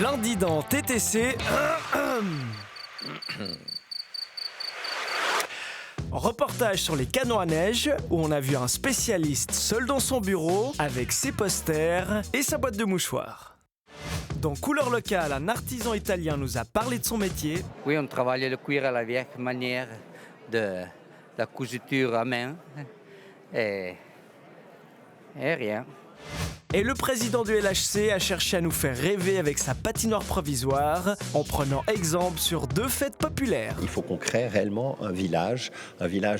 Lundi dans TTC. Reportage sur les canons à neige où on a vu un spécialiste seul dans son bureau avec ses posters et sa boîte de mouchoirs. Dans Couleur locale, un artisan italien nous a parlé de son métier. Oui, on travaille le cuir à la vieille manière de la couture à main et rien. Et le président du LHC a cherché à nous faire rêver avec sa patinoire provisoire en prenant exemple sur 2 fêtes populaires. Il faut qu'on crée réellement un village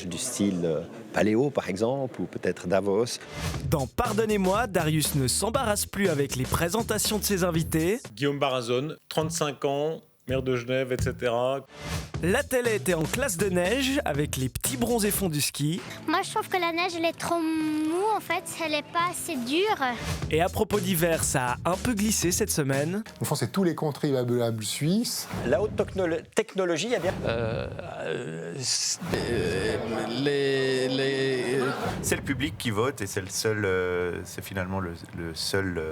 du style Paléo par exemple, ou peut-être Davos. Dans Pardonnez-moi, Darius ne s'embarrasse plus avec les présentations de ses invités. Guillaume Barazone, 35 ans, maire de Genève, etc. La télé était en classe de neige avec les petits bronzés fonds du ski. Moi, je trouve que la neige, elle est trop mou, en fait. Elle est pas assez dure. Et à propos d'hiver, ça a un peu glissé cette semaine. Au fond, c'est tous les contribuables suisses. La haute technologie, il y a bien... C'est le public qui vote et c'est le seul, c'est finalement le seul.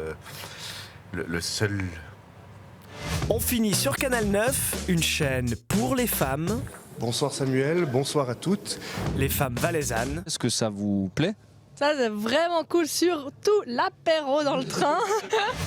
On finit sur Canal 9, une chaîne pour les femmes. Bonsoir Samuel, bonsoir à toutes. Les femmes valaisannes. Est-ce que ça vous plaît ? Ça, c'est vraiment cool, surtout l'apéro dans le train.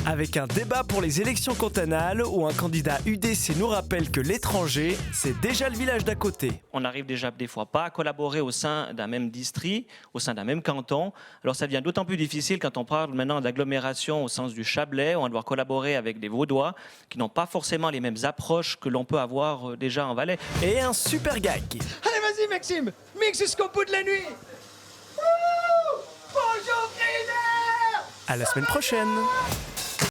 Avec un débat pour les élections cantonales où un candidat UDC nous rappelle que l'étranger, c'est déjà le village d'à côté. On arrive déjà des fois pas à collaborer au sein d'un même district, au sein d'un même canton. Alors ça devient d'autant plus difficile quand on parle maintenant d'agglomération au sens du Chablais, où on va devoir collaborer avec des Vaudois qui n'ont pas forcément les mêmes approches que l'on peut avoir déjà en Valais. Et un super gag. Allez, vas-y Maxime, mixe jusqu'au bout de la nuit. Bonjour Frieder. À la semaine prochaine.